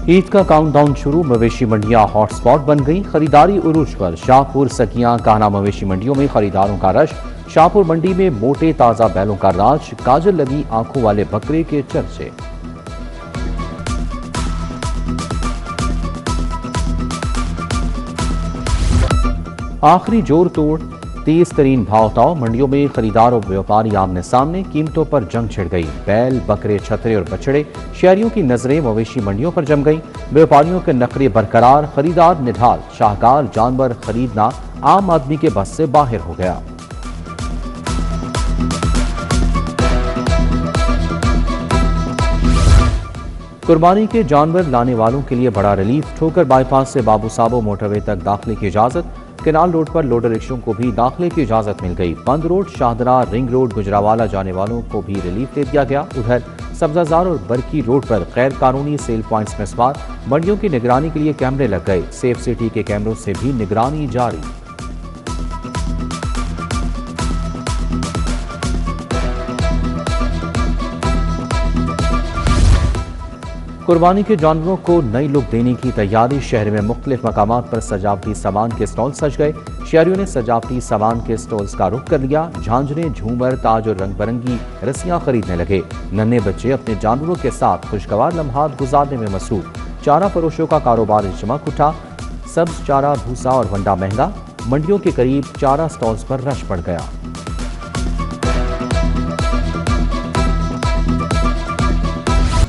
ईद का काउंटडाउन शुरू, मवेशी मंडियां हॉटस्पॉट बन गई। खरीदारी उरूज पर शाहपुर, सकियां, कान्हा मवेशी मंडियों में खरीदारों का रश। शाहपुर मंडी में मोटे ताजा बैलों का राज, काजल लगी आंखों वाले बकरे के चर्चे। आखिरी जोर तोड़, तेज तरीन भाव ताव, मंडियों में खरीदार और व्यापारी आमने सामने, कीमतों पर जंग छिड़ गई। बैल, बकरे, छतरे और बछड़े, शहरियों की नजरें मवेशी मंडियों पर जम गई। व्यापारियों के नखरे बरकरार, खरीदार निढाल। शाहकार जानवर खरीदना आम आदमी के बस से बाहर हो गया। कुर्बानी के जानवर लाने वालों के लिए बड़ा रिलीफ। ठोकर बाईपास से बाबू साबो मोटरवे तक दाखिले की इजाजत। केनाल रोड पर लोडर रिक्शों को भी दाखिले की इजाजत मिल गई। बंद road, Shahdara, ring road, Gujranwala जाने वालों को भी रिलीफ दे दिया गया। उधर सब्जाजार और बरकी रोड पर गैर कानूनी सेल पॉइंट्स में सवार मंडियों की निगरानी के लिए कैमरे लग गए। सेफ सिटी के कैमरों से भी निगरानी जारी। कुर्बानी के जानवरों को नई लुक देने की तैयारी। शहर में मुख्तलिफ मकामात पर सजावटी सामान के स्टॉल सज गए। शहरियों ने सजावटी सामान के स्टॉल्स का रुख कर लिया। झांझरें, झूमर, ताज और रंग बिरंगी रस्सियां खरीदने लगे। नन्हे बच्चे अपने जानवरों के साथ खुशगवार लम्हात गुजारने में मसरूफ। चारा फरोशों का कारोबार चमक उठा। सब्ज चारा, भूसा और वंडा महंगा। मंडियों के करीब चारा स्टॉल्स पर रश पड़ गया।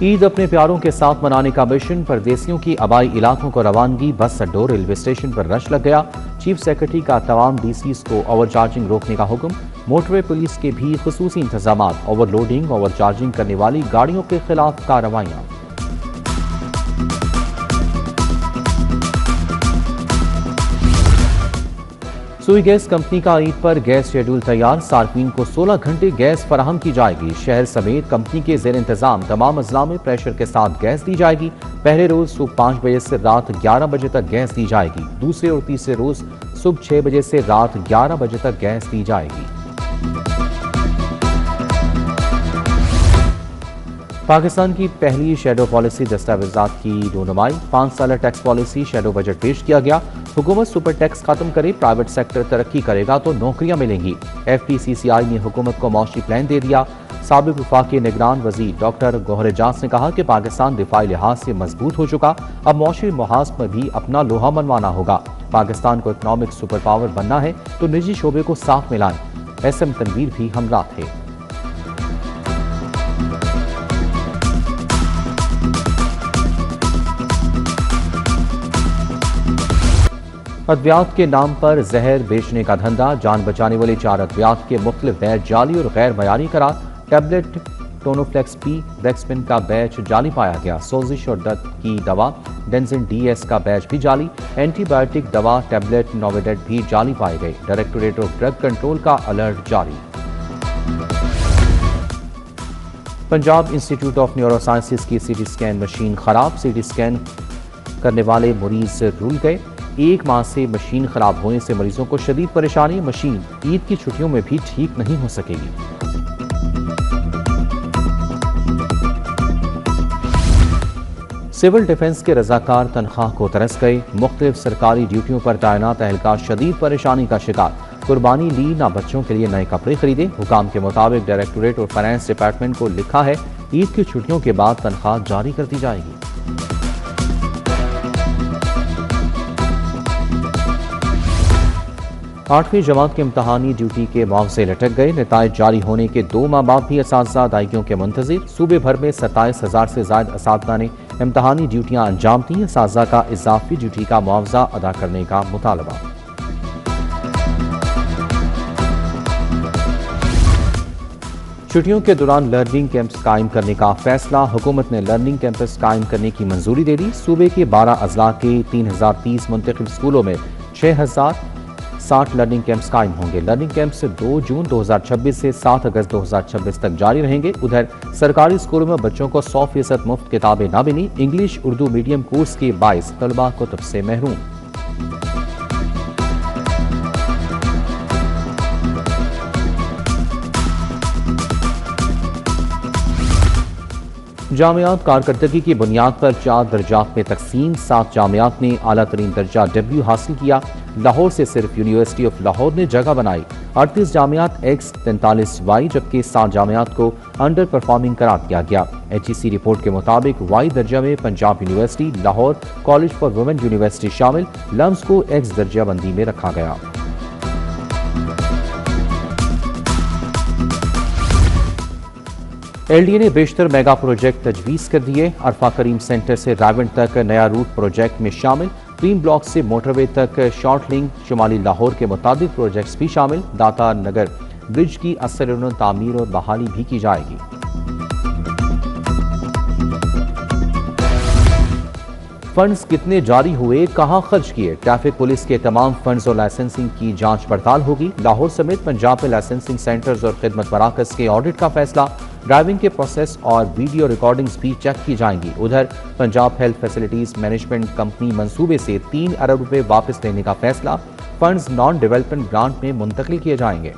ईद अपने प्यारों के साथ मनाने का मिशन। परदेसियों की आबाई इलाकों को रवानगी। बस अड्डों, रेलवे स्टेशन पर रश लग गया। चीफ सेक्रेटरी का तमाम डीसीज को ओवरचार्जिंग रोकने का हुक्म। मोटरवे पुलिस के भी खुसूसी इंतजामात। ओवरलोडिंग, ओवरचार्जिंग करने वाली गाड़ियों के खिलाफ कार्रवाइयां। सुई गैस कंपनी का ईद पर गैस शेड्यूल तैयार। सार्फिन को 16 घंटे गैस फराहम की जाएगी। शहर समेत कंपनी के जेर इंतजाम तमाम अजला में प्रेशर के साथ गैस दी जाएगी। पहले रोज सुबह 5 बजे से रात 11 बजे तक गैस दी जाएगी। दूसरे और तीसरे रोज सुबह 6 बजे से रात 11 बजे तक गैस दी जाएगी। पाकिस्तान की पहली शेडो पॉलिसी दस्तावेजात की रोनुमाई। 5 साल टैक्स पॉलिसी शेडो बजट पेश किया गया। हुकूमत सुपर टैक्स खत्म करे, प्राइवेट सेक्टर तरक्की करेगा तो नौकरियां मिलेंगी। FPCCI ने हुकूमत को मौशी प्लान दे दिया। साबिक वफाकी निगरान वजीर डॉक्टर गौहर एजाज ने कहा कि पाकिस्तान दिफाई लिहाज से मजबूत हो चुका, अब मौशी मुहाज में भी अपना लोहा मनवाना होगा। पाकिस्तान को इकनॉमिक सुपर पावर बनना है तो निजी शोबे को साथ मिलाएं। SM तनवीर भी हमरा थे। अद्वियात के नाम पर जहर बेचने का धंधा। जान बचाने वाले 4 अद्वियात के मुख्तलिफ बैच जाली और गैर मयारी करार। टैबलेट टोनोफ्लेक्स पी, ब्रेक्सपिन का बैच जाली पाया गया। सोजिश और दर्द की दवा डेंजिन DS का बैच भी जाली। एंटीबायोटिक दवा टैबलेट नोवेडेट भी जाली पाए गए। डायरेक्टोरेट ऑफ ड्रग कंट्रोल का अलर्ट जारी। Punjab institute of neuro sciences की CT स्कैन मशीन खराब। CT स्कैन करने वाले मरीज रुल गए। 1 माह से मशीन खराब होने से मरीजों को शदीद परेशानी। मशीन ईद की छुट्टियों में भी ठीक नहीं हो सकेगी। सिविल डिफेंस के रजाकार तनख्वाह को तरस गए। मुख्तलिफ सरकारी ड्यूटियों पर तैनात एहलकार शदीद परेशानी का शिकार। कुर्बानी ली ना बच्चों के लिए नए कपड़े खरीदे। हुकाम के मुताबिक डायरेक्टोरेट और फाइनेंस डिपार्टमेंट को लिखा है ईद की छुट्टियों के बाद तनख्वाह जारी कर दी जाएगी। 8वीं जमात के इम्तहानी ड्यूटी के मुआवजे लटक गए। नताइज जारी होने के 2 माह बाद भी असातिज़ा अदायगियों के मुंतज़िर। सूबे भर में 27,000 से ज़ायद असातिज़ा ने इम्तहानी ड्यूटियाँ अंजाम दी। असातिज़ा का इजाफी ड्यूटी का मुआवजा अदा करने का मुतालबा। छुट्टियों के दौरान लर्निंग कैंप्स कायम करने का फैसला। हुकूमत ने लर्निंग कैंपस कायम करने की मंजूरी दे दी। सूबे के 12 अजला के 3030 मुंतखब स्कूलों में 6060 लर्निंग कैंप्स कायम होंगे। लर्निंग कैंप्स 2 जून 2026 से 7 अगस्त 2026 तक जारी रहेंगे। उधर सरकारी स्कूलों में बच्चों को 100% मुफ्त किताबें न मिली। इंग्लिश उर्दू मीडियम कोर्स के 22 तलबा कुतुब से महरूम। जामियात कारकर्दगी की बुनियाद पर 4 दर्जात में तकसीम। 7 जामियात ने आला तरीन दर्जा W हासिल किया। लाहौर से सिर्फ यूनिवर्सिटी ऑफ लाहौर ने जगह बनाई। 38 जामियात X43Y जबकि 7 जामियात को अंडर परफॉर्मिंग करार दिया गया। HEC रिपोर्ट के मुताबिक Y दर्जा में Punjab university, Lahore college for women university शामिल। लम्स को X दर्जा बंदी में रखा गया। LDA ने बेशतर मेगा प्रोजेक्ट तजवीज़ कर दिए। अरफा करीम सेंटर से रावंड तक नया रूट प्रोजेक्ट में शामिल। क्रीम ब्लॉक से मोटरवे तक शॉर्ट लिंक, शुमाली लाहौर के मुताबिक प्रोजेक्ट्स भी शामिल। दाता नगर ब्रिज की असर तामीर और बहाली भी की जाएगी। फंड्स कितने जारी हुए, कहां खर्च किए, ट्रैफिक पुलिस के तमाम फंड्स और लाइसेंसिंग की जांच पड़ताल होगी। लाहौर समेत पंजाब में लाइसेंसिंग सेंटर्स और खिदमत मराकज के ऑडिट का फैसला। ड्राइविंग के प्रोसेस और वीडियो रिकॉर्डिंग्स भी चेक की जाएंगी। उधर Punjab health facilities management company मंसूबे से 3 अरब रुपए वापस लेने का फैसला। फंड्स नॉन डेवलपमेंट ग्रांट में मुंतकिल किए जाएंगे।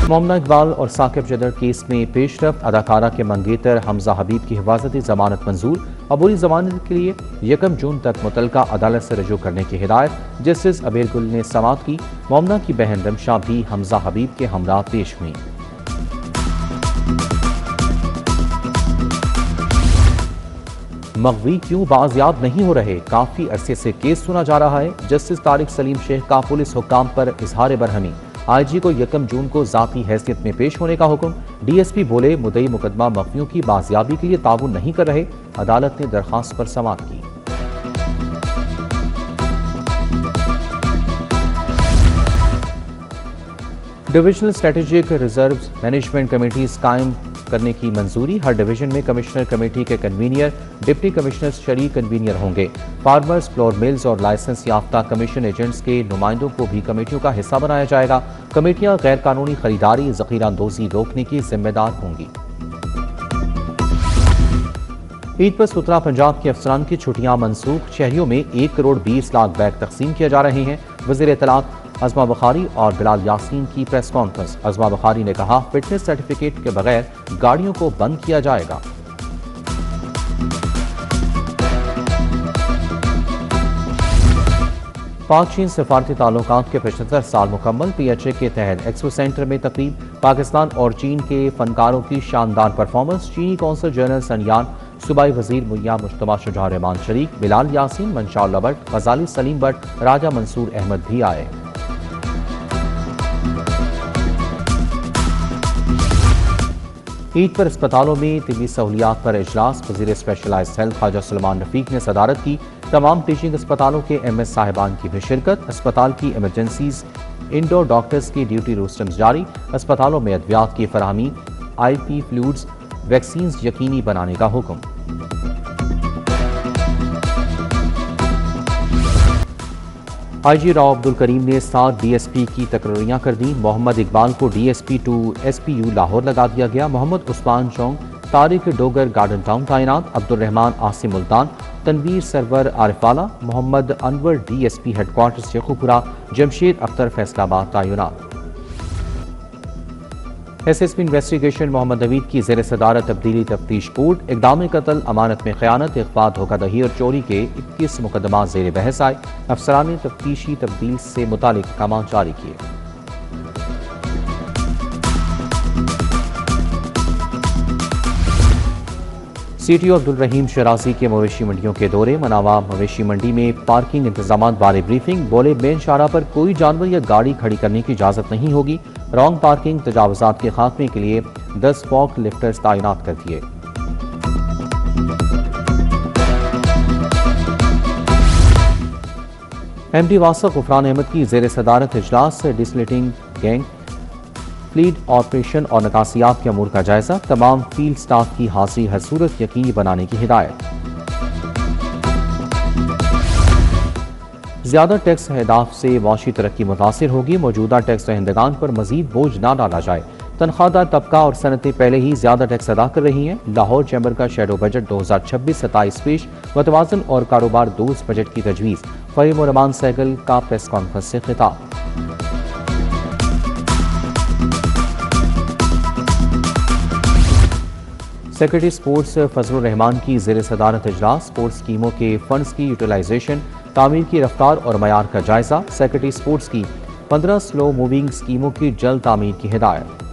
मोहम्मद इकबाल और साकिब जदर केस में पेशरफ्त। अदाकारा के मंगेतर हमजा हबीब की हिफाजती जमानत मंजूर। अबूरी जमानत के लिए 1 जून तक मुतलका अदालत से रजू करने की हिदायत। जस्टिस अबीर गुल ने समाअत की। मोमना की बहन रमशा भी हमजा हबीब के हमरा पेश हुई। मगवी क्यों बाजियाब नहीं हो रहे, काफी अरसे से केस सुना जा रहा है। जस्टिस तारिक सलीम शेख का पुलिस हुक्काम पर इजहार बरहमी। IG को 1 जून को जाती हैसियत में पेश होने का हुक्म। DSP बोले मुद्दई मुकदमा मखफियों की बाजियाबी के लिए ताउन नहीं कर रहे। अदालत ने दरखास्त पर समाअत की। Divisional strategic reserve management committees कायम करने की मंजूरी। हर डिवीजन में कमिश्नर कमेटी के कन्वीनियर, डिप्टी कमिश्नर शरीक कन्वीनियर होंगे। फार्मर्स, फ्लोर मिल्स और लाइसेंस याफ्ता कमीशन एजेंट्स के नुमाइंदों को भी कमेटियों का हिस्सा बनाया जाएगा। कमेटियां गैर कानूनी खरीदारी, जखीरांदोजी रोकने की जिम्मेदार होंगी। ईद पर सुतरा पंजाब के अफसरान की छुट्टियां मनसूख। शहरियों में 1 करोड़ 20 लाख बैग तकसीम किए जा रहे हैं। वज़ीर इत्तलात अज़मा बुखारी और बिलाल यासीन की प्रेस कॉन्फ्रेंस। अज़मा बुखारी ने कहा फिटनेस सर्टिफिकेट के बगैर गाड़ियों को बंद किया जाएगा। पाक चीन सफारती ताल्लुकात के 75 साल मुकम्मल। PHA के तहत एक्सपो सेंटर में तकरीब। पाकिस्तान और चीन के फनकारों की शानदार परफॉर्मेंस। चीनी कौंसल जनरल सनयान, सूबाई वजीर मुया मुश्तबा शुजा रहमान शरीक, बिलाल यासीन, मंशाउल्लाह भट्ट, गजाली सलीम भट्ट, राजा मंसूर अहमद भी आए। ईद पर अस्पतालों में तिबी सहूलियात पर इजलास। वज़ीर स्पेशलाइज्ड हेल्थ ख्वाजा सुलेमान रफीक ने सदारत की। तमाम टीचिंग अस्पतालों के MS साहिबान की भी शिरकत। अस्पताल की इमरजेंसीज, इंडोर डॉक्टर्स की ड्यूटी रोस्टर्स जारी। अस्पतालों में अद्वियात की फराहमी, IP फ्लूइड्स, वैक्सीन यकीनी बनाने का हुक्म। IG राव अब्दुल करीम ने 7 DSP की तकरीरियां कर दी। मोहम्मद इकबाल को DSP टू SPU लाहौर लगा दिया गया। मोहम्मद उस्मान चौंग, तारिक डोगर गार्डन टाउन तैनात। अब्दुल रहमान आसिम मुल्तान, तनवीर सरवर आरिफाला, मोहम्मद अनवर DSP हेडक्वार्टर शेखुपुरा, जमशेद अख्तर फैसलाबाद तैनात। SSP इन्वेस्टिगेशन मोहम्मद नवीद की ज़ेर सदारत तब्दीली तफ्तीश कोर्ट। इक़दाम कत्ल, अमानत में ख़यानत, इग़फ़ा, धोखाधड़ी और चोरी के 21 मुकदमा ज़ेर बहस आए। अफसरान ने तफ्तीशी तब्दील से मुतालिक अहकाम जारी किए। CTO अब्दुल रहीम शराजी के मवेशी मंडियों के दौरे। मनावा मवेशी मंडी में पार्किंग इंतजाम बारे ब्रीफिंग। बोले मेन शाहरा पर कोई जानवर या गाड़ी खड़ी करने की इजाज़त नहीं होगी। रॉन्ग पार्किंग तजावुज़ात के खात्मे के लिए 10 फॉक लिफ्टर्स तैनात कर दिए। MD वासा गुफरान अहमद की ज़ेर सदारत इजलास। डिसलिटिंग गैंग, फ्लीट ऑपरेशन और नकासियात के अमूर का जायजा। तमाम फील्ड स्टाफ की हाजिरी हर सूरत यकीनी बनाने की हिदायत। ज्यादा टैक्स अहदाफ से माशी तरक्की मुतासिर होगी। मौजूदा टैक्स दहिंदगान पर मजीद बोझ न डाला जाए। तनख्वाहदार तबका और सनतें पहले ही ज्यादा टैक्स अदा कर रही हैं। लाहौर चैम्बर का शेडो बजट 2026-27 पेश। मुतवाज़न और कारोबार दोस्त बजट की तजवीज़। फ़हीम और अमान सहगल का प्रेस कॉन्फ्रेंस से खिताब। सेक्रेटरी स्पोर्ट्स फजलुर रहमान की ज़ेर सदारत इजलास स्पोर्ट्स स्कीमों के फंड्स की यूटिलाइजेशन, तामीर की रफ्तार और मयार का जायजा। सेक्रेटरी स्पोर्ट्स की 15 स्लो मूविंग स्कीमों की जल्द तामीर की हिदायत।